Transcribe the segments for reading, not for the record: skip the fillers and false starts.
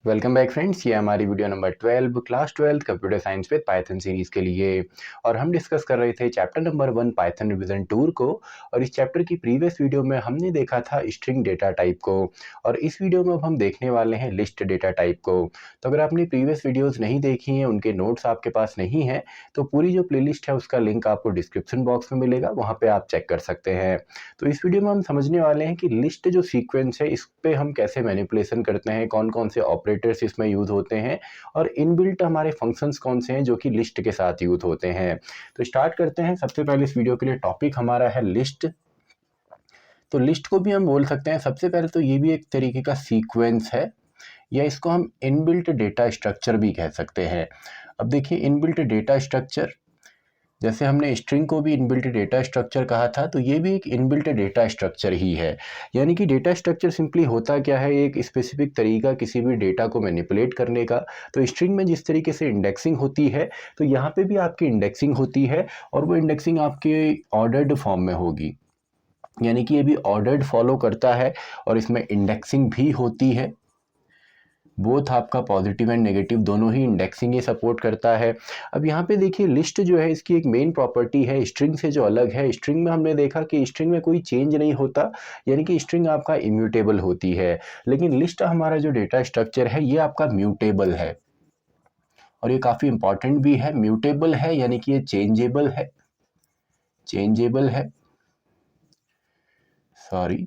Welcome back friends, ये हमारी video number 12 class 12 computer science with Python series के लिए। और हम डिस्कस कर रहे थे chapter number 1 Python revision tour को। और इस चैप्टर की प्रीवियस वीडियो में हमने देखा था स्ट्रिंग डेटा टाइप को, और इस वीडियो में अब हम देखने वाले हैं लिस्ट डेटा टाइप को। तो अगर आपने प्रीवियस वीडियोज़ नहीं देखी हैं, उनके नोट्स आपके पास नहीं हैं, तो पूरी जो प्लेलिस्ट है उसका लिंक आपको डिस्क्रिप्शन बॉक्स में मिलेगा, वहाँ पर आप चेक कर सकते हैं। तो इस वीडियो में हम समझने वाले हैं कि लिस्ट जो सीक्वेंस है इस पर हम कैसे मैनिपुलेशन करते हैं, कौन कौन से ऑपरेटर्स इसमें यूज होते हैं, और इनबिल्ट हमारे फंक्शंस कौन से हैं जो कि लिस्ट के साथ यूज होते हैं। तो स्टार्ट करते हैं। सबसे पहले इस वीडियो के लिए टॉपिक हमारा है लिस्ट। तो लिस्ट को भी हम बोल सकते हैं, सबसे पहले तो ये भी एक तरीके का सीक्वेंस है, या इसको हम इनबिल्ट डेटा स्ट्रक्चर भी कह सकते हैं। अब देखिए, इनबिल्ट डेटा स्ट्रक्चर, जैसे हमने स्ट्रिंग को भी इनबिल्ट डेटा स्ट्रक्चर कहा था, तो ये भी एक इनबिल्ट डेटा स्ट्रक्चर ही है। यानी कि डेटा स्ट्रक्चर सिंपली होता क्या है, एक स्पेसिफिक तरीका किसी भी डेटा को मैनिपुलेट करने का। तो स्ट्रिंग में जिस तरीके से इंडेक्सिंग होती है, तो यहाँ पे भी आपकी इंडेक्सिंग होती है, और वो इंडेक्सिंग आपके ऑर्डर्ड फॉर्म में होगी। यानी कि ये भी ऑर्डर्ड फॉलो करता है, और इसमें इंडेक्सिंग भी होती है। बोथ आपका पॉजिटिव एंड नेगेटिव दोनों ही इंडेक्सिंग ये सपोर्ट करता है। अब यहाँ पे देखिए, लिस्ट जो है इसकी एक मेन प्रॉपर्टी है, स्ट्रिंग से जो अलग है। स्ट्रिंग में हमने देखा कि स्ट्रिंग में कोई चेंज नहीं होता, यानी कि स्ट्रिंग आपका इम्यूटेबल होती है। लेकिन लिस्ट हमारा जो डेटा स्ट्रक्चर है ये आपका म्यूटेबल है, और ये काफ़ी इंपॉर्टेंट भी है। म्यूटेबल है यानी कि ये चेंजेबल है, सॉरी,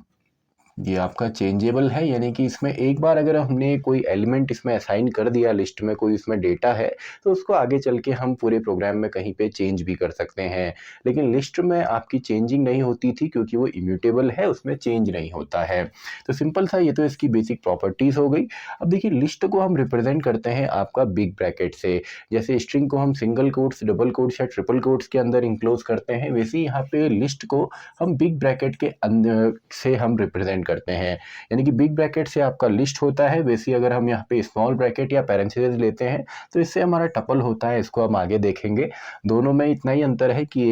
ये आपका चेंजेबल है। यानी कि इसमें एक बार अगर हमने कोई एलिमेंट इसमें असाइन कर दिया, लिस्ट में कोई इसमें डेटा है, तो उसको आगे चल के हम पूरे प्रोग्राम में कहीं पे चेंज भी कर सकते हैं। लेकिन लिस्ट में आपकी चेंजिंग नहीं होती थी, क्योंकि वो इम्यूटेबल है, उसमें चेंज नहीं होता है। तो सिंपल सा ये तो इसकी बेसिक प्रॉपर्टीज़ हो गई। अब देखिए, लिस्ट को हम रिप्रेजेंट करते हैं आपका बिग ब्रैकेट से। जैसे स्ट्रिंग को हम सिंगल कोट्स, डबल कोट्स या ट्रिपल कोट्स के अंदर इंक्लोज करते हैं, वैसे ही यहाँ पे लिस्ट को हम बिग ब्रैकेट के अंदर से हम रिप्रेजेंट करते हैं। यानी कि बिग ब्रैकेट से आपका लिस्ट होता है, वैसे अगर हम यहाँ पे स्मॉल ब्रैकेट या पैरेंथेसिस लेते हैं तो इससे हमारा टपल होता है। इसको हम आगे देखेंगे। दोनों में इतना ही अंतर है कि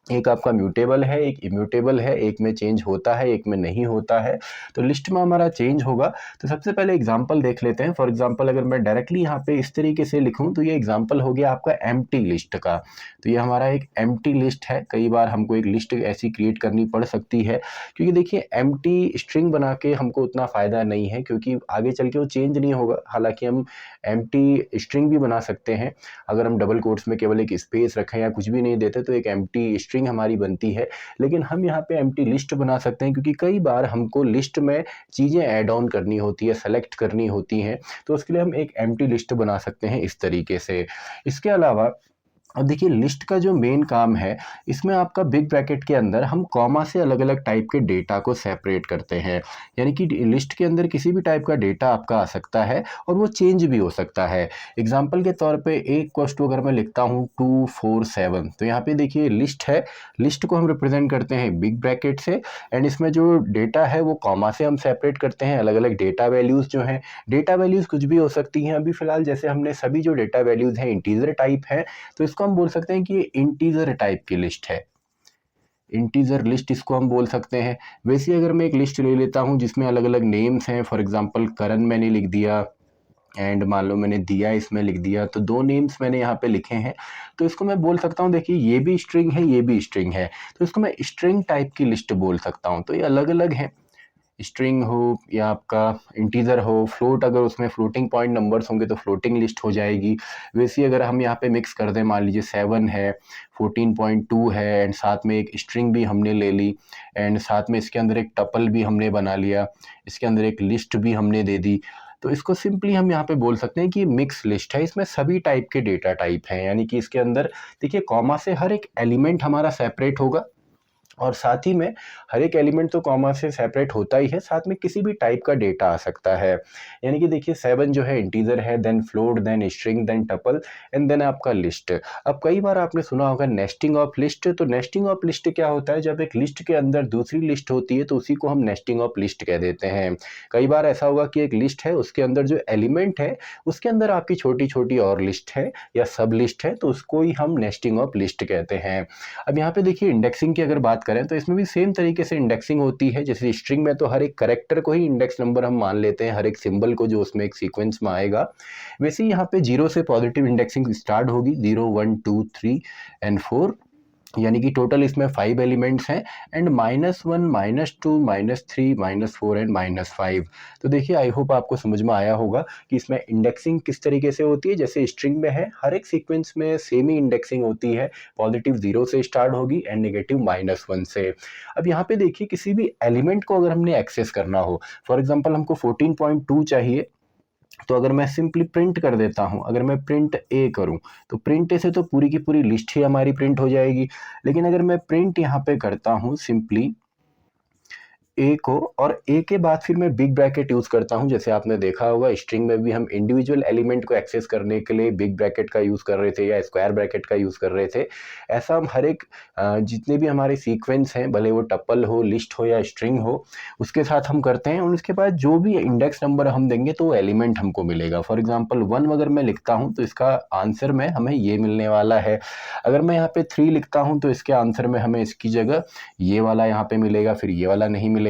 एक आपका म्यूटेबल है, एक इम्यूटेबल है, एक में चेंज होता है, एक में नहीं होता है। तो लिस्ट में हमारा चेंज होगा। तो सबसे पहले एग्जांपल देख लेते हैं। फॉर एग्जांपल, अगर मैं डायरेक्टली यहाँ पे इस तरीके से लिखूं, तो ये एग्जांपल हो गया आपका एम्प्टी लिस्ट का। तो ये हमारा एक एम्प्टी लिस्ट है। कई बार हमको एक लिस्ट ऐसी क्रिएट करनी पड़ सकती है, क्योंकि देखिए एम्प्टी स्ट्रिंग बना के हमको उतना फ़ायदा नहीं है, क्योंकि आगे चल के वो चेंज नहीं होगा। हालांकि हम एम्प्टी स्ट्रिंग भी बना सकते हैं, अगर हम डबल कोट्स में केवल एक स्पेस रखें या कुछ भी नहीं देते, तो एक एम्प्टी स्ट्रिंग हमारी बनती है। लेकिन हम यहाँ पे एम्प्टी लिस्ट बना सकते हैं, क्योंकि कई बार हमको लिस्ट में चीज़ें ऐड ऑन करनी होती है, सेलेक्ट करनी होती हैं, तो उसके लिए हम एक एम्प्टी लिस्ट बना सकते हैं इस तरीके से। इसके अलावा अब देखिए, लिस्ट का जो मेन काम है, इसमें आपका बिग ब्रैकेट के अंदर हम कॉमा से अलग अलग टाइप के डेटा को सेपरेट करते हैं। यानी कि लिस्ट के अंदर किसी भी टाइप का डेटा आपका आ सकता है, और वो चेंज भी हो सकता है। एग्जाम्पल के तौर पे एक क्वेश्चन अगर मैं लिखता हूँ 247, तो यहाँ पे देखिए लिस्ट है। लिस्ट को हम रिप्रेजेंट करते हैं बिग ब्रैकेट से, एंड इसमें जो डेटा है वो कॉमा से हम सेपरेट करते हैं। अलग अलग डेटा वैल्यूज़ जो हैं, डेटा वैल्यूज़ कुछ भी हो सकती हैं। अभी फिलहाल जैसे हमने सभी जो डेटा वैल्यूज़ हैं इंटीजर टाइप है, तो इसको हम बोल सकते हैं कि ये इंटीजर टाइप की लिस्ट है। इंटीजर लिस्ट इसको हम बोल सकते हैं। वैसे अगर मैं एक लिस्ट ले लेता हूं जिसमें अलग अलग नेम्स हैं, फॉर एग्जांपल करण मैंने लिख दिया, एंड मान लो मैंने दिया इसमें लिख दिया, तो दो नेम्स मैंने यहाँ पे लिखे हैं। तो इसको मैं बोल सकता हूँ, देखिए ये भी स्ट्रिंग है, ये भी स्ट्रिंग है, तो इसको मैं स्ट्रिंग टाइप की लिस्ट बोल सकता हूँ। तो ये अलग अलग है, स्ट्रिंग हो या आपका इंटीजर हो। फ्लोट, अगर उसमें फ्लोटिंग पॉइंट नंबर्स होंगे तो फ्लोटिंग लिस्ट हो जाएगी। वैसे अगर हम यहाँ पे मिक्स कर दें, मान लीजिए 7 है, 14.2 है, एंड साथ में एक स्ट्रिंग भी हमने ले ली, एंड साथ में इसके अंदर एक टपल भी हमने बना लिया, इसके अंदर एक लिस्ट भी हमने दे दी, तो इसको सिंपली हम यहाँ पे बोल सकते हैं कि मिक्स लिस्ट है। इसमें सभी टाइप के डेटा टाइप हैं, यानी कि इसके अंदर देखिए कॉमा से हर एक एलिमेंट हमारा सेपरेट होगा, और साथ ही में हर एक एलिमेंट तो कॉमा से सेपरेट होता ही है, साथ में किसी भी टाइप का डेटा आ सकता है। यानी कि देखिए 7 जो है इंटीजर है, then float, then string, then tuple, and then आपका लिस्ट। अब कई बार आपने सुना होगा नेस्टिंग ऑफ लिस्ट। तो नेस्टिंग ऑफ लिस्ट क्या होता है, जब एक लिस्ट के अंदर दूसरी लिस्ट होती है तो उसी को हम नेस्टिंग ऑफ लिस्ट कह देते हैं। कई बार ऐसा होगा कि एक लिस्ट है, उसके अंदर जो एलिमेंट है उसके अंदर आपकी छोटी छोटी और लिस्ट है या सब लिस्ट है, तो उसको ही हम नेस्टिंग ऑफ लिस्ट कहते हैं। अब यहाँ पे देखिए इंडेक्सिंग की अगर बात करें तो इसमें भी सेम तरीके से इंडेक्सिंग होती है। जैसे स्ट्रिंग में तो हर एक कैरेक्टर को ही इंडेक्स नंबर हम मान लेते हैं, हर एक सिंबल को जो उसमें एक सीक्वेंस में आएगा। वैसे ही यहाँ पे 0 से पॉजिटिव इंडेक्सिंग स्टार्ट होगी, 0 1 2 3 एंड 4, यानी कि टोटल इसमें 5 एलिमेंट्स हैं, एंड -1 -2 -3 -4 एंड -5। तो देखिए आई होप आपको समझ में आया होगा कि इसमें इंडेक्सिंग किस तरीके से होती है। जैसे स्ट्रिंग में है, हर एक सीक्वेंस में सेम ही इंडेक्सिंग होती है, पॉजिटिव 0 से स्टार्ट होगी एंड नेगेटिव -1 से। अब यहाँ पे देखिए किसी भी एलिमेंट को अगर हमने एक्सेस करना हो, फॉर एग्जाम्पल हमको 14.2 चाहिए, तो अगर मैं सिंपली प्रिंट कर देता हूं, अगर मैं प्रिंट ए करूं तो प्रिंट ए से तो पूरी की पूरी लिस्ट ही हमारी प्रिंट हो जाएगी। लेकिन अगर मैं प्रिंट यहां पे करता हूं सिंपली ए को, और ए के बाद फिर मैं बिग ब्रैकेट यूज करता हूं, जैसे आपने देखा होगा स्ट्रिंग में भी हम इंडिविजुअल एलिमेंट को एक्सेस करने के लिए बिग ब्रैकेट का यूज कर रहे थे या स्क्वायर ब्रैकेट का यूज कर रहे थे। ऐसा हम हर एक जितने भी हमारे सीक्वेंस हैं, भले वो टपल हो, लिस्ट हो या स्ट्रिंग हो, उसके साथ हम करते हैं। और उसके बाद जो भी इंडेक्स नंबर हम देंगे तो वो एलिमेंट हमको मिलेगा। फॉर एग्जाम्पल 1 अगर मैं लिखता हूँ तो इसका आंसर में हमें ये मिलने वाला है। अगर मैं यहाँ पे 3 लिखता हूँ तो इसके आंसर में हमें इसकी जगह ये वाला यहाँ पे मिलेगा, फिर ये वाला नहीं मिलेगा।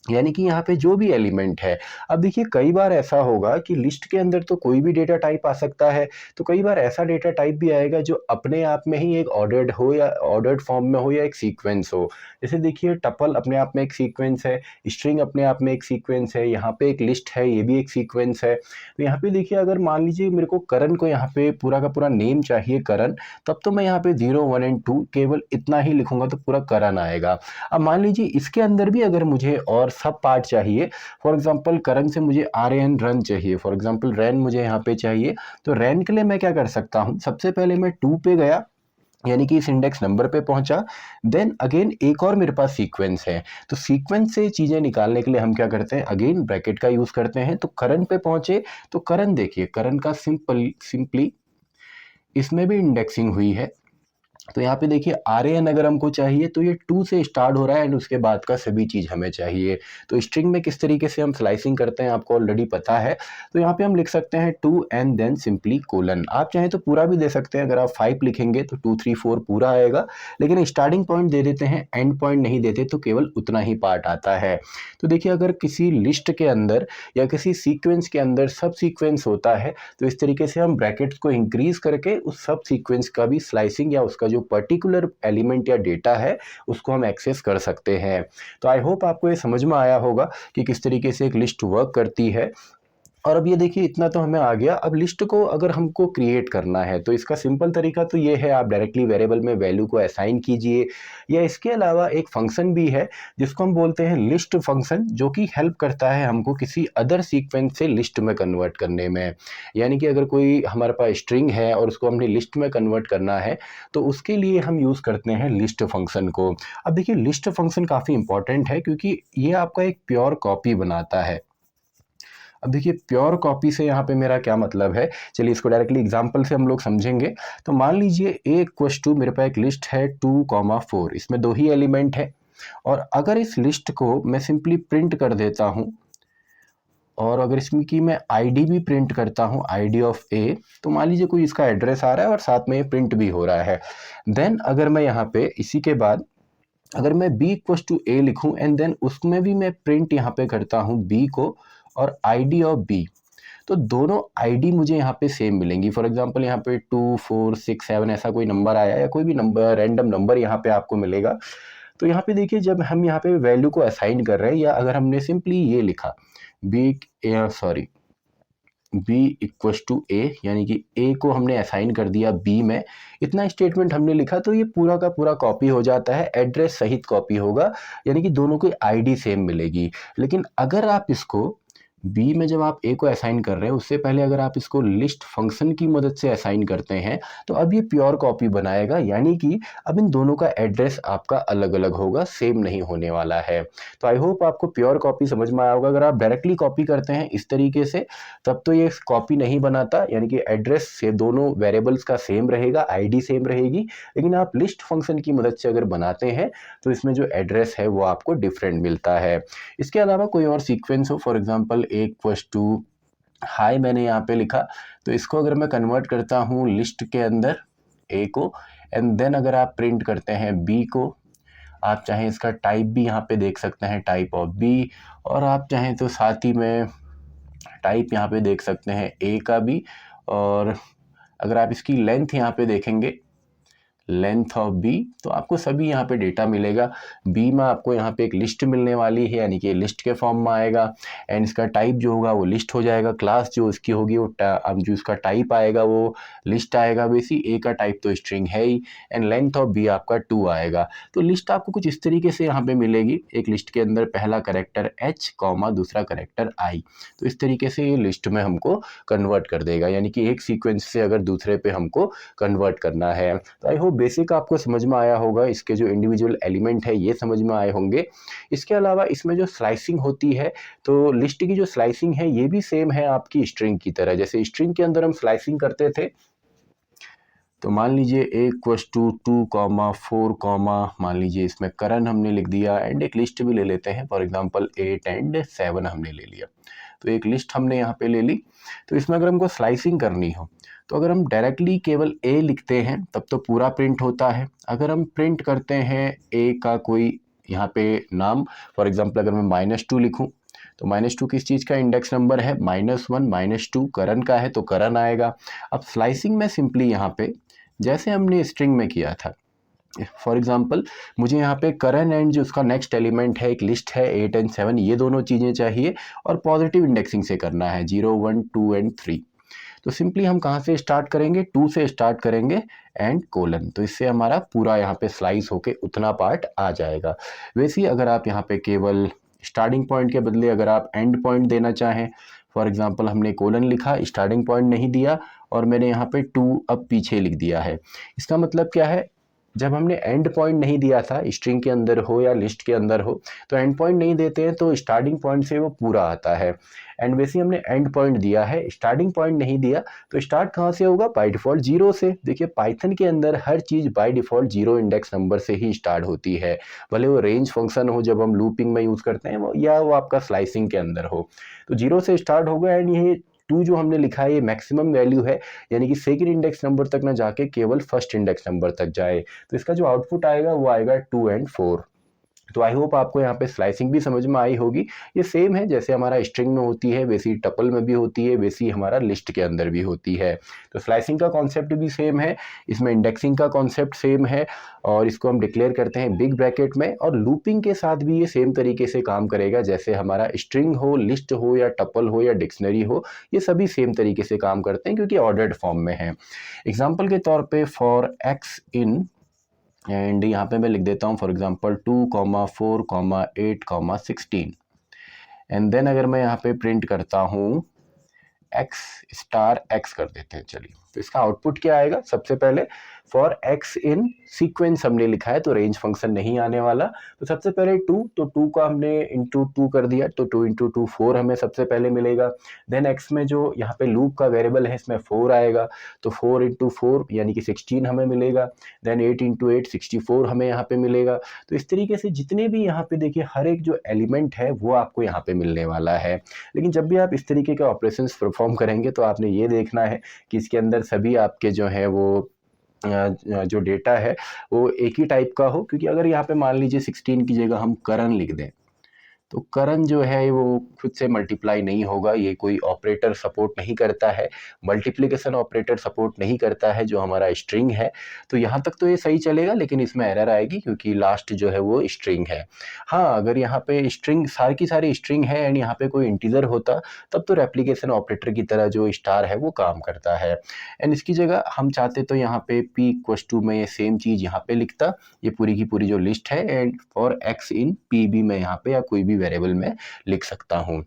यानी कि यहाँ पे जो भी एलिमेंट है, अब देखिए कई बार ऐसा होगा कि लिस्ट के अंदर तो कोई भी डेटा टाइप आ सकता है, तो कई बार ऐसा डेटा टाइप भी आएगा जो अपने आप में ही एक ऑर्डर्ड हो या ऑर्डर्ड फॉर्म में हो या एक सीक्वेंस हो। जैसे देखिए टपल अपने आप में एक सीक्वेंस है, स्ट्रिंग अपने आप में एक सीक्वेंस है, यहाँ पे एक लिस्ट है, ये भी एक सीक्वेंस है। तो यहाँ पे देखिए अगर मान लीजिए मेरे को करण को यहाँ पे पूरा का पूरा नेम चाहिए करण, तब तो मैं यहाँ पे 0 1 एंड 2 केवल इतना ही लिखूंगा तो पूरा करण आएगा। अब मान लीजिए इसके अंदर भी अगर मुझे और सब पार्ट चाहिए, फॉर एग्जांपल करण से मुझे RN रन चाहिए, फॉर एग्जांपल रैन मुझे यहाँ पे चाहिए, तो रैन के लिए मैं क्या कर सकता हूँ, सबसे पहले मैं 2 पे गया, यानी कि इस इंडेक्स नंबर पे पहुंचा, देन अगेन एक और मेरे पास सीक्वेंस है, तो सीक्वेंस से चीजें निकालने के लिए हम क्या करते हैं, अगेन ब्रैकेट का यूज करते हैं। तो करण पे पहुंचे तो करण देखिए, करण का सिंपली इसमें भी इंडेक्सिंग हुई है। तो यहाँ पे देखिए RN अगर हमको चाहिए तो ये 2 से स्टार्ट हो रहा है एंड उसके बाद का सभी चीज़ हमें चाहिए। तो स्ट्रिंग में किस तरीके से हम स्लाइसिंग करते हैं आपको ऑलरेडी पता है। तो यहाँ पे हम लिख सकते हैं 2 एंड देन सिंपली कोलन। आप चाहें तो पूरा भी दे सकते हैं, अगर आप 5 लिखेंगे तो 2 3 4 पूरा आएगा, लेकिन स्टार्टिंग पॉइंट दे देते हैं, एंड पॉइंट नहीं देते तो केवल उतना ही पार्ट आता है। तो देखिए अगर किसी लिस्ट के अंदर या किसी सीक्वेंस के अंदर सब सीक्वेंस होता है तो इस तरीके से हम ब्रैकेट्स को इंक्रीज करके उस सब सीक्वेंस का भी स्लाइसिंग या उसका जो पर्टिकुलर एलिमेंट या डेटा है उसको हम एक्सेस कर सकते हैं। तो आई होप आपको ये समझ में आया होगा कि किस तरीके से एक लिस्ट वर्क करती है। और अब ये देखिए इतना तो हमें आ गया। अब लिस्ट को अगर हमको क्रिएट करना है तो इसका सिंपल तरीका तो ये है, आप डायरेक्टली वेरिएबल में वैल्यू को असाइन कीजिए, या इसके अलावा एक फंक्शन भी है जिसको हम बोलते हैं लिस्ट फंक्शन, जो कि हेल्प करता है हमको किसी अदर सीक्वेंस से लिस्ट में कन्वर्ट करने में। यानी कि अगर कोई हमारे पास स्ट्रिंग है और उसको हमने लिस्ट में कन्वर्ट करना है तो उसके लिए हम यूज़ करते हैं लिस्ट फंक्शन को। अब देखिए लिस्ट फंक्शन काफ़ी इंपॉर्टेंट है क्योंकि ये आपका एक प्योर कॉपी बनाता है। अब देखिए प्योर कॉपी से यहाँ पे मेरा क्या मतलब है, चलिए इसको डायरेक्टली एग्जांपल से हम लोग समझेंगे। तो मान लीजिए a इक्वल्स टू, मेरे पास एक लिस्ट है 2,4, इसमें 2 ही एलिमेंट है, और अगर इस लिस्ट को मैं सिंपली प्रिंट कर देता हूँ, और अगर इसमें की मैं आईडी भी प्रिंट करता हूँ, आईडी ऑफ ए, तो मान लीजिए कोई इसका एड्रेस आ रहा है और साथ में ये प्रिंट भी हो रहा है। देन अगर मैं यहाँ पे इसी के बाद अगर मैं b इक्वल्स टू a लिखूं एंड देन उसमें भी मैं प्रिंट यहाँ पे करता हूँ b को और आईडी ऑफ b, तो दोनों आईडी मुझे यहाँ पे सेम मिलेंगी। फॉर एग्जांपल यहाँ पे 2 4 6 7 ऐसा कोई नंबर आया या कोई भी नंबर, रैंडम नंबर यहाँ पे आपको मिलेगा। तो यहाँ पे देखिए जब हम यहाँ पे वैल्यू को असाइन कर रहे हैं, या अगर हमने सिंपली ये लिखा b इक्वल्स टू a, यानी कि a को हमने असाइन कर दिया b में, इतना स्टेटमेंट हमने लिखा, तो ये पूरा का पूरा कॉपी हो जाता है, एड्रेस सहित कॉपी होगा, यानी कि दोनों की आईडी सेम मिलेगी। लेकिन अगर आप इसको b में जब आप a को असाइन कर रहे हैं उससे पहले अगर आप इसको लिस्ट फंक्शन की मदद से असाइन करते हैं तो अब ये प्योर कॉपी बनाएगा, यानी कि अब इन दोनों का एड्रेस आपका अलग अलग होगा, सेम नहीं होने वाला है। तो आई होप आपको प्योर कॉपी समझ में आया होगा। अगर आप डायरेक्टली कॉपी करते हैं इस तरीके से तब तो ये कॉपी नहीं बनाता, यानी कि एड्रेस से दोनों वेरिएबल्स का सेम रहेगा, आईडी सेम रहेगी। लेकिन आप लिस्ट फंक्शन की मदद से अगर बनाते हैं तो इसमें जो एड्रेस है वो आपको डिफरेंट मिलता है। इसके अलावा कोई और सीक्वेंस हो, for example a equals to hi मैंने यहाँ पे लिखा, तो इसको अगर मैं कन्वर्ट करता हूँ लिस्ट के अंदर a को, एंड देन अगर आप प्रिंट करते हैं b को, आप चाहें इसका टाइप भी यहाँ पे देख सकते हैं, टाइप ऑफ बी, और आप चाहें तो साथ ही में टाइप यहाँ पे देख सकते हैं ए का भी। और अगर आप इसकी लेंथ यहाँ पे देखेंगे, लेंथ ऑफ बी, तो आपको सभी यहाँ पे डेटा मिलेगा। बी में आपको यहाँ पे एक लिस्ट मिलने वाली है, यानी कि लिस्ट के फॉर्म में आएगा। एंड इसका टाइप जो होगा वो लिस्ट हो जाएगा, क्लास जो इसकी होगी वो अब जो इसका टाइप आएगा वो लिस्ट आएगा। वैसे ए का टाइप तो स्ट्रिंग है ही, एंड लेंथ ऑफ बी आपका 2 आएगा। तो लिस्ट आपको कुछ इस तरीके से यहाँ पे मिलेगी, एक लिस्ट के अंदर पहला करेक्टर एच कॉमा दूसरा करेक्टर आई। तो इस तरीके से ये लिस्ट में हमको कन्वर्ट कर देगा, यानी कि एक सीक्वेंस से अगर दूसरे पे हमको कन्वर्ट करना है। तो आई होप बेसिक आपको समझ में आया होगा, इसके जो इंडिविजुअल एलिमेंट है ये समझ में आए होंगे। इसके अलावा इसमें जो स्लाइसिंग होती है, तो लिस्ट की जो स्लाइसिंग है ये भी सेम है आपकी स्ट्रिंग की तरह। जैसे स्ट्रिंग के अंदर हम स्लाइसिंग करते थे, तो मान लीजिए ए इक्वल्स टू 2,4, मान लीजिए इसमें करण हमने लिख दिया, एंड एक लिस्ट भी ले लेते हैं, फॉर एग्जांपल 8 एंड 7 हमने ले लिया। तो एक लिस्ट हमने यहाँ पे ले ली। तो इसमें अगर हमको स्लाइसिंग करनी हो, तो अगर हम डायरेक्टली केवल ए लिखते हैं तब तो पूरा प्रिंट होता है। अगर हम प्रिंट करते हैं ए का कोई यहाँ पे नाम, फॉर एग्जांपल अगर मैं -2 लिखूं, तो -2 किस चीज़ का इंडेक्स नंबर है, -1 -2 करण का है, तो करण आएगा। अब स्लाइसिंग में सिंपली यहाँ पे जैसे हमने स्ट्रिंग में किया था, फॉर एग्जांपल मुझे यहाँ पे करण एंड जो उसका नेक्स्ट एलिमेंट है, एक लिस्ट है 8 एंड 7, ये दोनों चीज़ें चाहिए, और पॉजिटिव इंडेक्सिंग से करना है 0 1 2 एंड 3। तो सिंपली हम कहाँ से स्टार्ट करेंगे, 2 से स्टार्ट करेंगे एंड कोलन। तो इससे हमारा पूरा यहाँ पे स्लाइस होके उतना पार्ट आ जाएगा। वैसे ही अगर आप यहाँ पे केवल स्टार्टिंग पॉइंट के बदले अगर आप एंड पॉइंट देना चाहें, फॉर एग्जांपल हमने कोलन लिखा, स्टार्टिंग पॉइंट नहीं दिया, और मैंने यहाँ पे 2 अब पीछे लिख दिया है। इसका मतलब क्या है, जब हमने एंड पॉइंट नहीं दिया था, स्ट्रिंग के अंदर हो या लिस्ट के अंदर हो, तो एंड पॉइंट नहीं देते हैं तो स्टार्टिंग पॉइंट से वो पूरा आता है। एंड वैसे हमने एंड पॉइंट दिया है, स्टार्टिंग पॉइंट नहीं दिया, तो स्टार्ट कहाँ से होगा, बाय डिफॉल्ट 0 से। देखिए पाइथन के अंदर हर चीज़ बाय डिफॉल्ट 0 इंडेक्स नंबर से ही स्टार्ट होती है, भले वो रेंज फंक्शन हो जब हम लूपिंग में यूज़ करते हैं, या वो आपका स्लाइसिंग के अंदर हो। तो 0 से स्टार्ट होगा, एंड ये 2 जो हमने लिखा है ये मैक्सिमम वैल्यू है, यानी कि सेकंड इंडेक्स नंबर तक ना जाके केवल फर्स्ट इंडेक्स नंबर तक जाए। तो इसका जो आउटपुट आएगा वो आएगा 2 एंड 4। तो आई होप आपको यहाँ पे स्लाइसिंग भी समझ में आई होगी। ये सेम है जैसे हमारा स्ट्रिंग में होती है, वैसी टपल में भी होती है, वैसी हमारा लिस्ट के अंदर भी होती है। तो स्लाइसिंग का कॉन्सेप्ट भी सेम है, इसमें इंडेक्सिंग का कॉन्सेप्ट सेम है, और इसको हम डिक्लेयर करते हैं बिग ब्रैकेट में। और लूपिंग के साथ भी ये सेम तरीके से काम करेगा, जैसे हमारा स्ट्रिंग हो, लिस्ट हो, या टपल हो, या डिक्शनरी हो, ये सभी सेम तरीके से काम करते हैं क्योंकि ऑर्डर्ड फॉर्म में है। एग्जाम्पल के तौर पर फॉर एक्स इन, एंड यहाँ पे मैं लिख देता हूँ फॉर एग्जांपल 2, 4, 8, 16, एंड देन अगर मैं यहाँ पे प्रिंट करता हूँ x स्टार x कर देते हैं, चलिए। तो इसका आउटपुट क्या आएगा, सबसे पहले फॉर x इन सीक्वेंस हमने लिखा है तो रेंज फंक्शन नहीं आने वाला। तो सबसे पहले 2, तो 2 का हमने इंटू 2 कर दिया, तो 2 इंटू 2 4 हमें सबसे पहले मिलेगा। देन x में जो यहाँ पे लूप का वेरिएबल है इसमें 4 आएगा, तो 4 इंटू 4 यानी कि 16 हमें मिलेगा। देन 8 इंटू 8 64 हमें यहाँ पे मिलेगा। तो इस तरीके से जितने भी यहाँ पे देखिए हर एक जो एलिमेंट है वो आपको यहाँ पे मिलने वाला है। लेकिन जब भी आप इस तरीके के ऑपरेशन परफॉर्म करेंगे तो आपने ये देखना है कि इसके अंदर सभी आपके जो है वो जो डेटा है वो एक ही टाइप का हो, क्योंकि अगर यहाँ पे मान लीजिए 16 की जगह हम करण लिख दें, तो करण जो है वो खुद से मल्टीप्लाई नहीं होगा, ये कोई ऑपरेटर सपोर्ट नहीं करता है, मल्टीप्लिकेशन ऑपरेटर सपोर्ट नहीं करता है जो हमारा स्ट्रिंग है। तो यहाँ तक तो ये सही चलेगा, लेकिन इसमें एरर आएगी क्योंकि लास्ट जो है वो स्ट्रिंग है। हाँ, अगर यहाँ पे स्ट्रिंग सारी की सारी स्ट्रिंग है एंड यहाँ पे कोई इंटीजर होता तब तो रेप्लिकेशन ऑपरेटर की तरह जो स्टार है वो काम करता है। एंड इसकी जगह हम चाहते तो यहाँ पे p इक्वल्स टू में ये सेम चीज़ यहाँ पे लिखता, ये पूरी की पूरी जो लिस्ट है, and for x in p भी मैं यहाँ पे या कोई भी वेरिएबल में लिख सकता हूँ।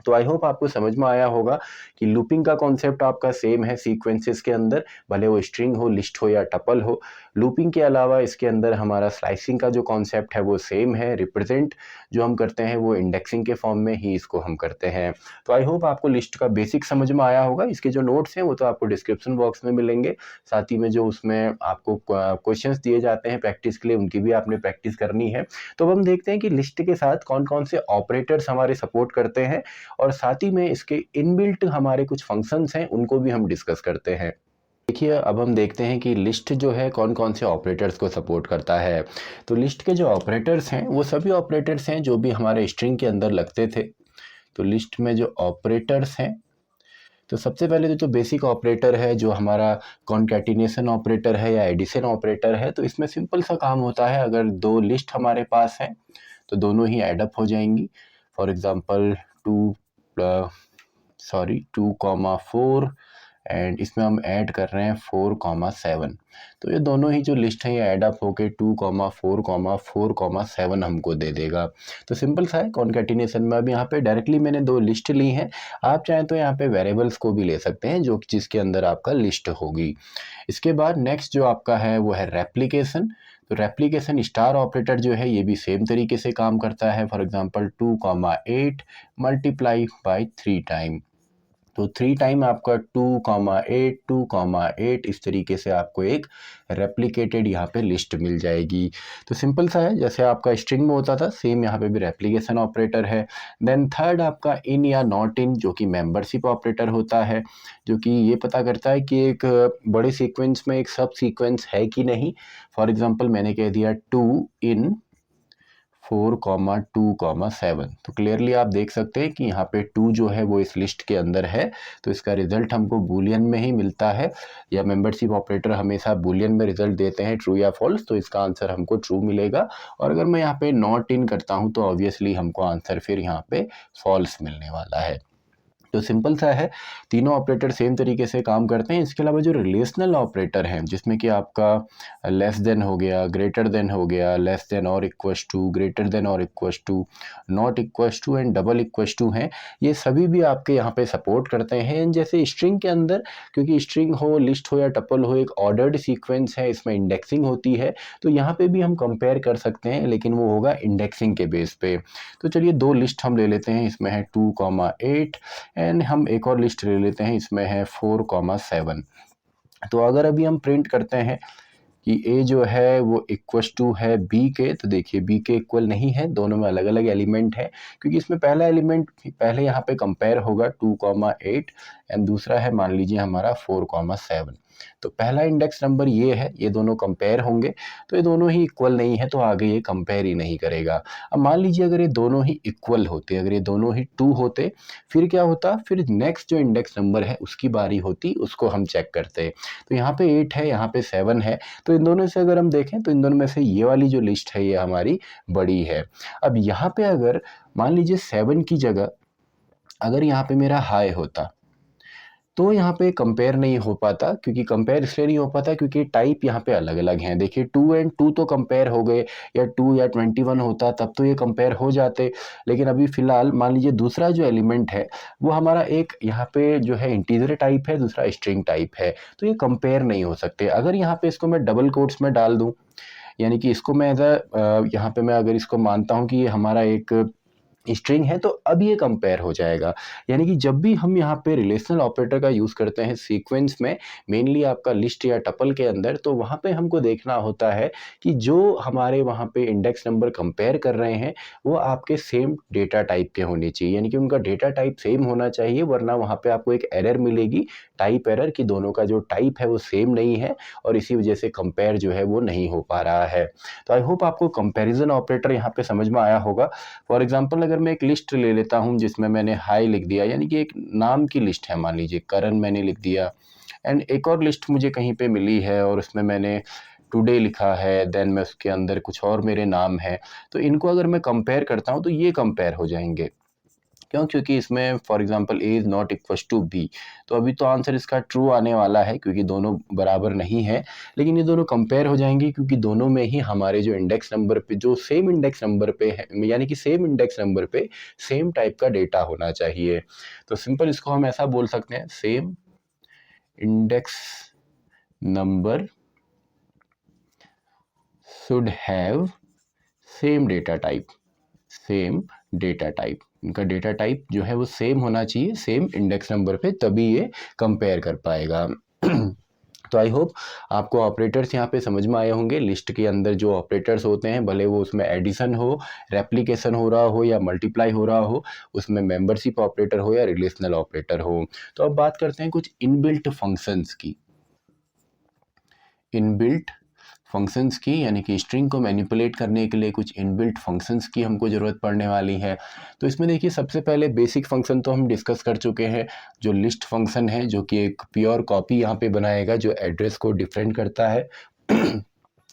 तो आई होप आपको समझ में आया होगा कि लूपिंग का कॉन्सेप्ट आपका सेम है सीक्वेंसेस के अंदर, भले वो स्ट्रिंग हो, लिस्ट हो या टपल हो। लूपिंग के अलावा इसके अंदर हमारा स्लाइसिंग का जो कॉन्सेप्ट है वो सेम है, रिप्रेजेंट जो हम करते हैं वो इंडेक्सिंग के फॉर्म में ही इसको हम करते हैं। तो आई होप आपको लिस्ट का बेसिक समझ में आया होगा। इसके जो नोट्स हैं वो तो आपको डिस्क्रिप्शन बॉक्स में मिलेंगे, साथ ही में जो उसमें आपको क्वेश्चंस दिए जाते हैं प्रैक्टिस के लिए, उनकी भी आपने प्रैक्टिस करनी है। तो अब हम देखते हैं कि लिस्ट के साथ कौन कौन से ऑपरेटर्स हमारे सपोर्ट करते हैं, और साथ ही में इसके इनबिल्ट हमारे कुछ फंक्शंस हैं उनको भी हम डिस्कस करते हैं। देखिए, अब हम देखते हैं कि लिस्ट जो है कौन कौन से ऑपरेटर्स को सपोर्ट करता है। तो लिस्ट के जो ऑपरेटर्स हैं वो सभी ऑपरेटर्स हैं जो भी हमारे स्ट्रिंग के अंदर लगते थे। तो लिस्ट में जो ऑपरेटर्स हैं, तो सबसे पहले तो जो बेसिक ऑपरेटर है, जो हमारा कॉन्कैटिनेशन ऑपरेटर है या एडिशन ऑपरेटर है, तो इसमें सिंपल सा काम होता है। अगर दो लिस्ट हमारे पास हैं तो दोनों ही एडअप हो जाएंगी। फॉर एग्जांपल 2,4 एंड इसमें हम ऐड कर रहे हैं 4,7। तो ये दोनों ही जो लिस्ट है ये ऐड अप होके 2,4,4,7 हमको दे देगा। तो सिंपल सा है कॉन्कैटिनेशन में। अब यहाँ पे डायरेक्टली मैंने दो लिस्ट ली हैं, आप चाहें तो यहाँ पे वेरिएबल्स को भी ले सकते हैं जो जिसके अंदर आपका लिस्ट होगी। इसके बाद नेक्स्ट जो आपका है वो है रेप्लिकेशन। तो रेप्लिकेशन स्टार ऑपरेटर जो है ये भी सेम तरीके से काम करता है। For example 2,8 multiply by 3 time, तो 3 टाइम आपका 2,8 2,8 इस तरीके से आपको एक रेप्लिकेटेड यहाँ पे लिस्ट मिल जाएगी। तो सिंपल सा है, जैसे आपका स्ट्रिंग में होता था सेम यहाँ पे भी रेप्लिकेशन ऑपरेटर है। देन थर्ड आपका इन या नॉट इन, जो कि मेंबरशिप ऑपरेटर होता है, जो कि ये पता करता है कि एक बड़े सीक्वेंस में एक सब सीक्वेंस है कि नहीं। फॉर एग्जाम्पल मैंने कह दिया 2 इन 4,2,7, तो क्लियरली आप देख सकते हैं कि यहाँ पे 2 जो है वो इस लिस्ट के अंदर है। तो इसका रिजल्ट हमको बूलियन में ही मिलता है, या मेंबरशिप ऑपरेटर हमेशा बूलियन में रिजल्ट देते हैं, ट्रू या फॉल्स। तो इसका आंसर हमको ट्रू मिलेगा। और अगर मैं यहाँ पे नॉट इन करता हूँ तो ऑब्वियसली हमको आंसर फिर यहाँ पे फॉल्स मिलने वाला है। तो सिंपल सा है, तीनों ऑपरेटर सेम तरीके से काम करते हैं। इसके अलावा जो रिलेशनल ऑपरेटर हैं, जिसमें कि आपका लेस देन हो गया, ग्रेटर देन हो गया, लेस देन और इक्वस टू, ग्रेटर देन और equals to, not equals to and double equals to हैं, ये सभी भी आपके यहाँ पे सपोर्ट करते हैं। जैसे स्ट्रिंग के अंदर, क्योंकि स्ट्रिंग हो, लिस्ट हो या टपल हो, एक ऑर्डर्ड सीक्वेंस है, इसमें इंडेक्सिंग होती है, तो यहाँ पे भी हम कंपेयर कर सकते हैं, लेकिन वो होगा इंडेक्सिंग के बेस पे। तो चलिए दो लिस्ट हम ले लेते हैं, इसमें है 2,8 एंड हम एक और लिस्ट ले लेते हैं, इसमें है 4,7। तो अगर अभी हम प्रिंट करते हैं कि a जो है वो इक्वस टू है b के, तो देखिए b के इक्वल नहीं है, दोनों में अलग अलग एलिमेंट है। क्योंकि इसमें पहला एलिमेंट पहले यहाँ पे कंपेयर होगा 2,8 एंड दूसरा है मान लीजिए हमारा 4,7। तो पहला इंडेक्स नंबर ये है, ये दोनों कंपेयर होंगे, तो ये दोनों ही इक्वल नहीं है, तो आगे ये कंपेयर ही नहीं करेगा। अब मान लीजिए अगर ये दोनों ही इक्वल होते, अगर ये दोनों ही 2 होते, फिर क्या होता, फिर नेक्स्ट जो इंडेक्स नंबर है उसकी बारी होती, उसको हम चेक करते। तो यहाँ पे 8 है, यहाँ पे 7 है, तो इन दोनों से अगर हम देखें तो इन दोनों में से ये वाली जो लिस्ट है ये हमारी बड़ी है। अब यहाँ पे अगर मान लीजिए 7 की जगह अगर यहाँ पे मेरा हाई होता, तो यहाँ पे कंपेयर नहीं हो पाता। क्योंकि कंपेयर इसलिए नहीं हो पाता क्योंकि टाइप यहाँ पे अलग अलग हैं। देखिए 2 एंड 2 तो कंपेयर हो गए, या 2 या 21 होता तब तो ये कंपेयर हो जाते। लेकिन अभी फिलहाल मान लीजिए दूसरा जो एलिमेंट है वो हमारा एक यहाँ पे जो है इंटीजर टाइप है, दूसरा स्ट्रिंग टाइप है, तो ये कंपेयर नहीं हो सकते। अगर यहाँ पे इसको मैं डबल कोट्स में डाल दूँ, यानी कि इसको मैं यहाँ पे मैं अगर इसको मानता हूँ कि ये हमारा एक स्ट्रिंग है, तो अब ये कंपेयर हो जाएगा। यानी कि जब भी हम यहाँ पे रिलेशनल ऑपरेटर का यूज़ करते हैं सीक्वेंस में, मेनली आपका लिस्ट या टपल के अंदर, तो वहाँ पे हमको देखना होता है कि जो हमारे वहाँ पे इंडेक्स नंबर कंपेयर कर रहे हैं वो आपके सेम डेटा टाइप के होने चाहिए, यानी कि उनका डेटा टाइप सेम होना चाहिए, वरना वहाँ पे आपको एक एरर मिलेगी, टाइप एरर, कि दोनों का जो टाइप है वो सेम नहीं है और इसी वजह से कंपेयर जो है वो नहीं हो पा रहा है। तो आई होप आपको कंपेरिजन ऑपरेटर यहाँ पे समझ में आया होगा। फॉर एग्जाम्पल अगर मैं एक लिस्ट ले लेता हूँ जिसमें मैंने हाई लिख दिया, यानी कि एक नाम की लिस्ट है, मान लीजिए करण मैंने लिख दिया, एंड एक और लिस्ट मुझे कहीं पे मिली है और उसमें मैंने टुडे लिखा है, देन मैं उसके अंदर कुछ और मेरे नाम है, तो इनको अगर मैं कंपेयर करता हूँ तो ये कंपेयर हो जाएंगे। क्यों? क्योंकि इसमें for example a is not equals to b, तो अभी तो आंसर इसका ट्रू आने वाला है क्योंकि दोनों बराबर नहीं है, लेकिन ये दोनों कंपेयर हो जाएंगे क्योंकि दोनों में ही हमारे जो इंडेक्स नंबर पे, जो सेम इंडेक्स नंबर पे है, यानी कि सेम इंडेक्स नंबर पे सेम टाइप का डेटा होना चाहिए। तो सिंपल इसको हम ऐसा बोल सकते हैं, same index number should have same data type, same data type, इनका डेटा टाइप जो है वो सेम होना चाहिए सेम इंडेक्स नंबर पे, तभी ये कंपेयर कर पाएगा। तो आई होप आपको ऑपरेटर्स यहाँ पे समझ में आए होंगे। लिस्ट के अंदर जो ऑपरेटर्स होते हैं, भले वो उसमें एडिशन हो, रेप्लिकेशन हो रहा हो या मल्टीप्लाई हो रहा हो, उसमें मेंबरशिप ऑपरेटर हो या रिलेशनल ऑपरेटर हो। तो अब बात करते हैं कुछ इनबिल्ट फंक्शंस की। इनबिल्ट फंक्शंस की, यानी कि स्ट्रिंग को मैनिपुलेट करने के लिए कुछ इनबिल्ट फंक्शंस की हमको ज़रूरत पड़ने वाली है। तो इसमें देखिए सबसे पहले बेसिक फंक्शन तो हम डिस्कस कर चुके हैं, जो लिस्ट फंक्शन है, जो कि एक प्योर कॉपी यहाँ पे बनाएगा जो एड्रेस को डिफरेंट करता है।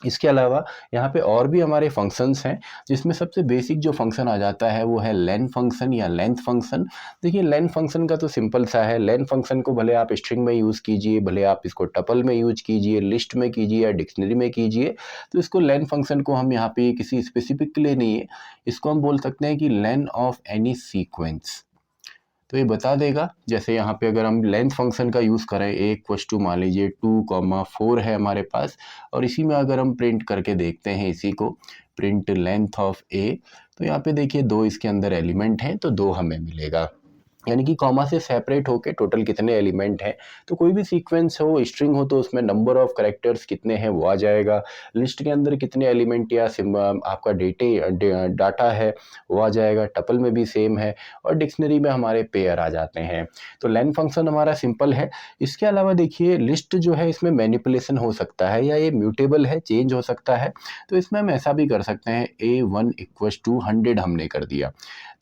इसके अलावा यहाँ पे और भी हमारे फंक्शंस हैं, जिसमें सबसे बेसिक जो फंक्शन आ जाता है वो है लेन फंक्शन या लेंथ फंक्शन। देखिए लेन फंक्शन का तो सिंपल सा है, लेन फंक्शन को भले आप स्ट्रिंग में यूज़ कीजिए, भले आप इसको टपल में यूज कीजिए, लिस्ट में कीजिए या डिक्शनरी में कीजिए, तो इसको लेन फंक्शन को हम यहाँ पे किसी स्पेसिफिक के लिए नहीं है, इसको हम बोल सकते हैं कि लेन ऑफ एनी सीक्वेंस। तो ये बता देगा, जैसे यहाँ पे अगर हम लेंथ फंक्शन का यूज़ करें, ए इक्वस टू मान लीजिए 2,4 है हमारे पास, और इसी में अगर हम प्रिंट करके देखते हैं इसी को, प्रिंट लेंथ ऑफ ए, तो यहाँ पे देखिए 2 इसके अंदर एलिमेंट हैं तो 2 हमें मिलेगा, यानी कि कॉमा से सेपरेट होके टोटल कितने एलिमेंट हैं। तो कोई भी सीक्वेंस हो, स्ट्रिंग हो, तो उसमें नंबर ऑफ कैरेक्टर्स कितने हैं वो आ जाएगा, लिस्ट के अंदर कितने एलिमेंट या आपका डाटा है वो आ जाएगा, टपल में भी सेम है, और डिक्शनरी में हमारे पेयर आ जाते हैं। तो लेन फंक्शन हमारा सिंपल है। इसके अलावा देखिए लिस्ट जो है इसमें मैनिपुलेशन हो सकता है, या ये म्यूटेबल है, चेंज हो सकता है। तो इसमें हम ऐसा भी कर सकते हैं, A1 इक्वस टू 100 हमने कर दिया,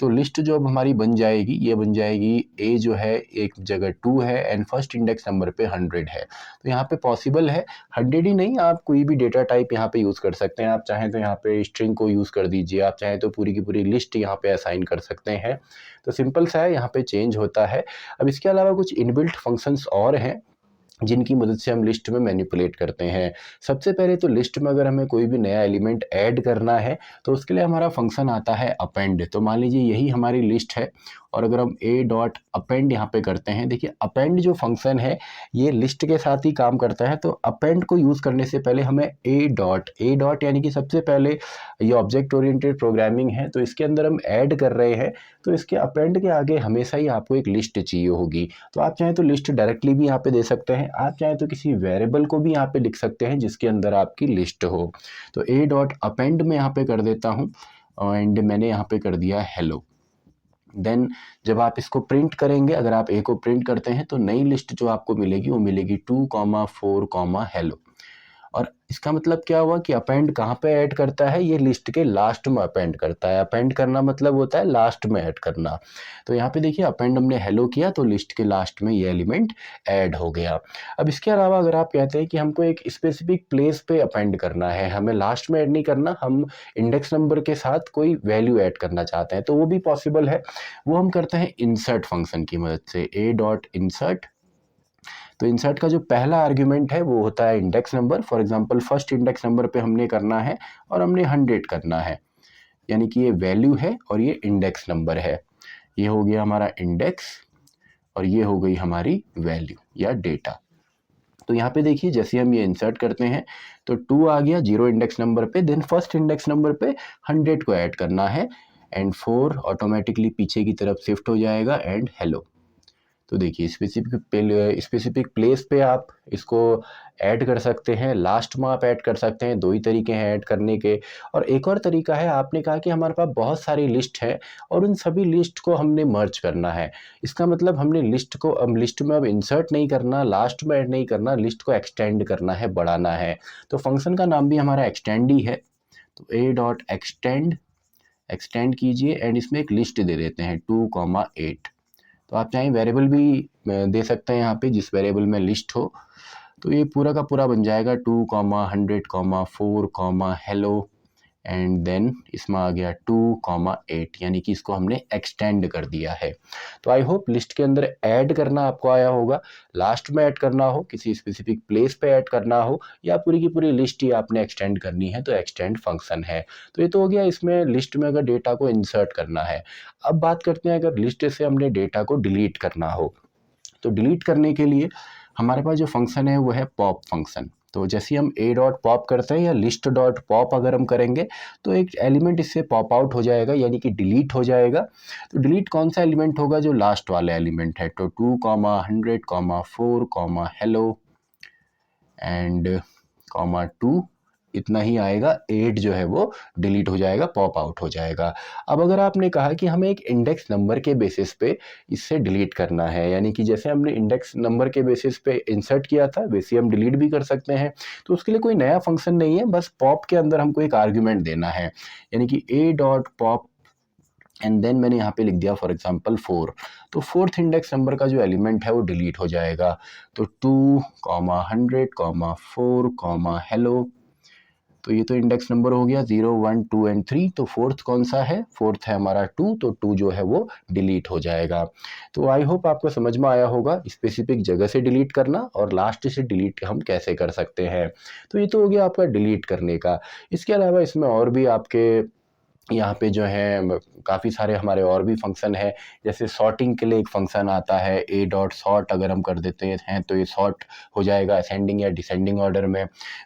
तो लिस्ट जो अब हमारी बन जाएगी, ये बन जाएगी ए जो है एक जगह 2 है एंड फर्स्ट इंडेक्स नंबर पे 100 है। तो यहाँ पे पॉसिबल है, 100 ही नहीं, आप कोई भी डेटा टाइप यहाँ पे यूज़ कर सकते हैं। आप चाहें तो यहाँ पे स्ट्रिंग को यूज़ कर दीजिए, आप चाहें तो पूरी की पूरी लिस्ट यहाँ पे असाइन कर सकते हैं। तो सिंपल सा है, यहाँ पे चेंज होता है। अब इसके अलावा कुछ इनबिल्ट फंक्शंस और हैं जिनकी मदद से हम लिस्ट में मैनिपुलेट करते हैं। सबसे पहले तो लिस्ट में अगर हमें कोई भी नया एलिमेंट ऐड करना है तो उसके लिए हमारा फंक्शन आता है अपेंड। तो मान लीजिए यही हमारी लिस्ट है, और अगर हम ए डॉट अपेंड यहाँ पे करते हैं, देखिए अपेंड जो फंक्शन है ये लिस्ट के साथ ही काम करता है। तो अपेंड को यूज़ करने से पहले हमें ए डॉट यानी कि सबसे पहले ये ऑब्जेक्ट ओरिएंटेड प्रोग्रामिंग है, तो इसके अंदर हम ऐड कर रहे हैं, तो इसके अपेंड के आगे हमेशा ही आपको एक लिस्ट चाहिए होगी। तो आप चाहें तो लिस्ट डायरेक्टली भी यहाँ पे दे सकते हैं, आप चाहें तो किसी वेरिएबल को भी यहाँ पे लिख सकते हैं जिसके अंदर आपकी लिस्ट हो। तो ए डॉट अपेंड में यहाँ पे कर देता हूँ, एंड मैंने यहाँ पे कर दिया हेलो। देन जब आप इसको प्रिंट करेंगे, अगर आप ए को प्रिंट करते हैं तो नई लिस्ट जो आपको मिलेगी वो मिलेगी 2,4, हेलो। और इसका मतलब क्या हुआ कि अपेंड कहाँ पे ऐड करता है, ये लिस्ट के लास्ट में अपेंड करता है। अपेंड करना मतलब होता है लास्ट में ऐड करना। तो यहाँ पे देखिए अपेंड हमने हेलो किया तो लिस्ट के लास्ट में ये एलिमेंट ऐड हो गया। अब इसके अलावा अगर आप कहते हैं कि हमको एक स्पेसिफिक प्लेस पे अपेंड करना है, हमें लास्ट में ऐड नहीं करना, हम इंडेक्स नंबर के साथ कोई वैल्यू ऐड करना चाहते हैं, तो वो भी पॉसिबल है। वो हम करते हैं इंसर्ट फंक्शन की मदद से, ए डॉट इंसर्ट। तो इंसर्ट का जो पहला आर्ग्यूमेंट है वो होता है index number. For example first index number पे हमने करना है और हमने 100 करना है, यानी कि ये वैल्यू है और ये इंडेक्स नंबर है। ये हो गया हमारा इंडेक्स और ये हो गई हमारी वैल्यू या डेटा। तो यहाँ पे देखिए जैसे हम ये इंसर्ट करते हैं तो 2 आ गया 0 इंडेक्स नंबर पे, देन फर्स्ट इंडेक्स नंबर पे 100 को ऐड करना है, एंड 4 ऑटोमेटिकली पीछे की तरफ शिफ्ट हो जाएगा, एंड हेलो। तो देखिए स्पेसिफिक प्लेस पे आप इसको ऐड कर सकते हैं, लास्ट में आप ऐड कर सकते हैं। 2 ही तरीके हैं ऐड करने के। और एक और तरीका है, आपने कहा कि हमारे पास बहुत सारी लिस्ट है और उन सभी लिस्ट को हमने मर्ज करना है। इसका मतलब हमने लिस्ट में अब इंसर्ट नहीं करना, लास्ट में ऐड नहीं करना, लिस्ट को एक्सटेंड करना है, बढ़ाना है। तो फंक्शन का नाम भी हमारा एक्सटेंड ही है। तो ए डॉट एक्सटेंड कीजिए एंड इसमें एक लिस्ट दे देते हैं 2,8। तो आप चाहें वेरिएबल भी दे सकते हैं यहाँ पे, जिस वेरिएबल में लिस्ट हो। तो ये पूरा का पूरा बन जाएगा 2,100, 4, हेलो, एंड देन इसमें आ गया 2,8, यानी कि इसको हमने एक्सटेंड कर दिया है। तो आई होप लिस्ट के अंदर ऐड करना आपको आया होगा। लास्ट में ऐड करना हो, किसी स्पेसिफिक प्लेस पे ऐड करना हो, या पूरी की पूरी लिस्ट ही आपने एक्सटेंड करनी है, तो एक्सटेंड फंक्शन है। तो ये तो हो गया इसमें लिस्ट में अगर डेटा को इंसर्ट करना है। अब बात करते हैं अगर लिस्ट से हमने डेटा को डिलीट करना हो, तो डिलीट करने के लिए हमारे पास जो फंक्शन है वो है पॉप फंक्शन। तो जैसे हम ए डॉट पॉप करते हैं या लिस्ट डॉट पॉप अगर हम करेंगे तो एक एलिमेंट इससे पॉप आउट हो जाएगा, यानी कि डिलीट हो जाएगा। तो डिलीट कौन सा एलिमेंट होगा, जो लास्ट वाला एलिमेंट है। तो 2,100, 4, हेलो एंड 2 इतना ही आएगा, 8 जो है वो डिलीट हो जाएगा, पॉप आउट हो जाएगा। अब अगर आपने कहा कि हमें एक इंडेक्स नंबर के बेसिस पे इससे डिलीट करना है, यानी कि जैसे हमने इंडेक्स नंबर के बेसिस पे इंसर्ट किया था वैसे हम डिलीट भी कर सकते हैं। तो उसके लिए कोई नया फंक्शन नहीं है, बस पॉप के अंदर हमको एक आर्ग्यूमेंट देना है, यानी कि a dot pop and then मैंने यहाँ पे लिख दिया फॉर एग्जांपल 4। तो फोर्थ इंडेक्स नंबर का जो एलिमेंट है वो डिलीट हो जाएगा। तो 2, 100, 4, हेलो। तो ये तो इंडेक्स नंबर हो गया 0, 1, 2 एंड 3। तो फोर्थ कौन सा है? फोर्थ है हमारा 2, तो 2 जो है वो डिलीट हो जाएगा। तो आई होप आपको समझ में आया होगा स्पेसिफिक जगह से डिलीट करना और लास्ट से डिलीट हम कैसे कर सकते हैं। तो ये तो हो गया आपका डिलीट करने का। इसके अलावा इसमें और भी आपके यहाँ पे जो है काफ़ी सारे हमारे और भी फंक्शन है, जैसे सॉर्टिंग के लिए एक फंक्शन आता है a डॉट सॉर्ट। अगर हम कर देते हैं तो ये सॉर्ट हो जाएगा असेंडिंग या डिसेंडिंग ऑर्डर में।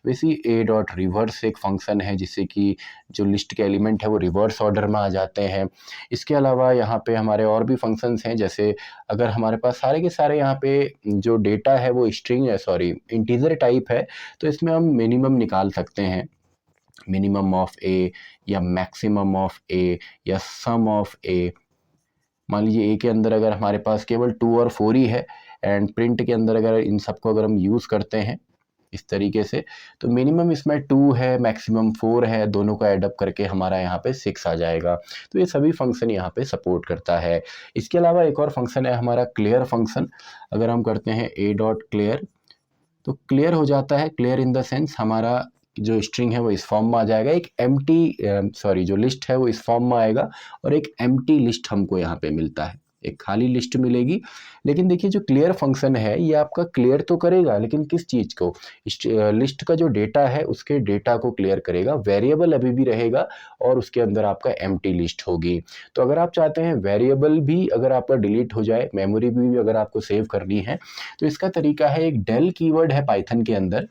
वैसे ही a डॉट रिवर्स एक फंक्शन है जिससे कि जो लिस्ट के एलिमेंट है वो रिवर्स ऑर्डर में आ जाते हैं। इसके अलावा यहाँ पे हमारे और भी फंक्शंस हैं, जैसे अगर हमारे पास सारे के सारे यहाँ पे जो डेटा है वो स्ट्रिंग है, सॉरी इंटीजर टाइप है, तो इसमें हम मिनिमम निकाल सकते हैं, मिनिमम ऑफ ए या मैक्सिमम ऑफ ए या सम ऑफ ए। मान लीजिए ए के अंदर अगर हमारे पास केवल 2 और 4 ही है एंड प्रिंट के अंदर अगर इन सबको अगर हम यूज़ करते हैं इस तरीके से, तो मिनिमम इसमें 2 है, मैक्सिमम 4 है, दोनों का एडअप करके हमारा यहाँ पे 6 आ जाएगा। तो ये सभी फंक्शन यहाँ पे सपोर्ट करता है। इसके अलावा एक और फंक्शन है हमारा क्लियर फंक्शन। अगर हम करते हैं a डॉट क्लियर, तो क्लियर हो जाता है, क्लियर इन द सेंस हमारा जो स्ट्रिंग है वो इस फॉर्म में आ जाएगा, एक एम्प्टी जो लिस्ट है वो इस फॉर्म में आएगा और एक एम्प्टी लिस्ट हमको यहाँ पे मिलता है, एक खाली लिस्ट मिलेगी। लेकिन देखिए जो क्लियर फंक्शन है ये आपका क्लियर तो करेगा, लेकिन किस चीज़ को? लिस्ट का जो डेटा है उसके डेटा को क्लियर करेगा, वेरिएबल अभी भी रहेगा और उसके अंदर आपका एम्प्टी लिस्ट होगी। तो अगर आप चाहते हैं वेरिएबल भी अगर आपका डिलीट हो जाए, मेमोरी भी अगर आपको सेव करनी है, तो इसका तरीका है, एक डेल कीवर्ड है पाइथन के अंदर,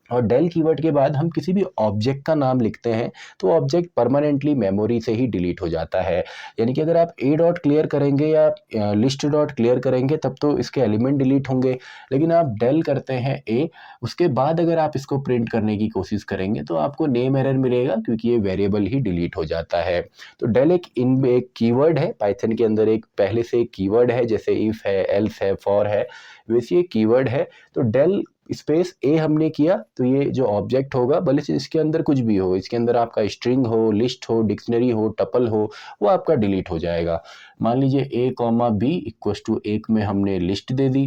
और डेल कीवर्ड के बाद हम किसी भी ऑब्जेक्ट का नाम लिखते हैं तो ऑब्जेक्ट परमानेंटली मेमोरी से ही डिलीट हो जाता है। यानी कि अगर आप a डॉट क्लियर करेंगे या लिस्ट डॉट क्लियर करेंगे तब तो इसके एलिमेंट डिलीट होंगे, लेकिन आप डेल करते हैं a, उसके बाद अगर आप इसको प्रिंट करने की कोशिश करेंगे तो आपको नेम एरर मिलेगा क्योंकि ये वेरिएबल ही डिलीट हो जाता है। तो डेल एक कीवर्ड है पाइथन के अंदर, एक पहले से एक कीवर्ड है, जैसे इफ है, एल्स है, फॉर है, वैसे एक कीवर्ड है। तो डेल स्पेस ए हमने किया तो ये जो ऑब्जेक्ट होगा, भले से इसके अंदर कुछ भी हो, इसके अंदर आपका स्ट्रिंग हो, लिस्ट हो, डिक्शनरी हो, टपल हो, वो आपका डिलीट हो जाएगा। मान लीजिए a comma b equals to, एक में हमने लिस्ट दे दी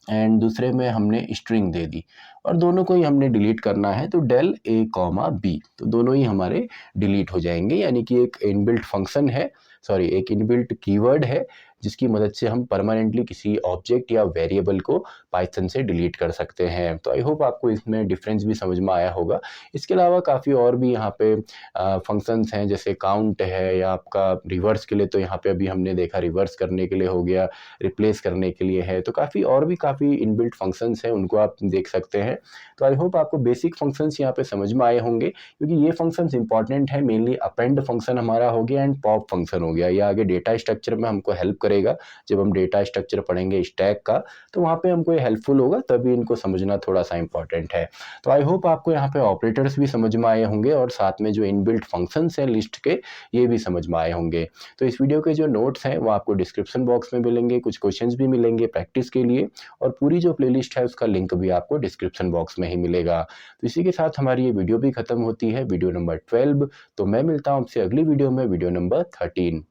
एंड दूसरे में हमने स्ट्रिंग दे दी और दोनों को ही हमने डिलीट करना है, तो डेल a कॉमा बी, तो दोनों ही हमारे डिलीट हो जाएंगे। यानी कि एक इनबिल्ट फंक्शन है, सॉरी एक इनबिल्ट कीवर्ड है जिसकी मदद से हम परमानेंटली किसी ऑब्जेक्ट या वेरिएबल को पाइथन से डिलीट कर सकते हैं। तो आई होप आपको इसमें डिफरेंस भी समझ में आया होगा। इसके अलावा काफ़ी और भी यहाँ पे फंक्शंस हैं, जैसे काउंट है या आपका रिवर्स के लिए, तो यहाँ पे अभी हमने देखा रिवर्स करने के लिए हो गया, रिप्लेस करने के लिए है, तो काफ़ी इनबिल्ट फंक्शंस हैं, उनको आप देख सकते हैं। तो आई होप आपको बेसिक फंक्शंस यहाँ पे समझ में आए होंगे, क्योंकि ये फंक्शंस इंपॉर्टेंट है। मेनली अपेंड फंक्शन हमारा हो गया एंड पॉप फंक्शन हो गया, ये आगे डेटा स्ट्रक्चर में हमको हेल्प करेगा। जब हम डेटा स्ट्रक्चर पढ़ेंगे स्टैक का तो वहाँ पे हमको ये हेल्पफुल होगा, तभी इनको समझना थोड़ा सा इंपॉर्टेंट है। तो आई होप आपको यहाँ पे ऑपरेटर्स भी समझ में आए होंगे और साथ में जो इनबिल्ट फंक्शंस हैं लिस्ट के, ये भी समझ में आए होंगे। तो इस वीडियो के जो नोट्स हैं वो आपको डिस्क्रिप्शन बॉक्स में मिलेंगे, कुछ क्वेश्चंस भी मिलेंगे प्रैक्टिस के लिए, और पूरी जो प्लेलिस्ट है उसका लिंक भी आपको डिस्क्रिप्शन बॉक्स में ही मिलेगा। तो इसी के साथ हमारी ये वीडियो भी खत्म होती है, वीडियो नंबर 12। तो मैं मिलता हूँ आपसे अगली वीडियो में, वीडियो नंबर 13।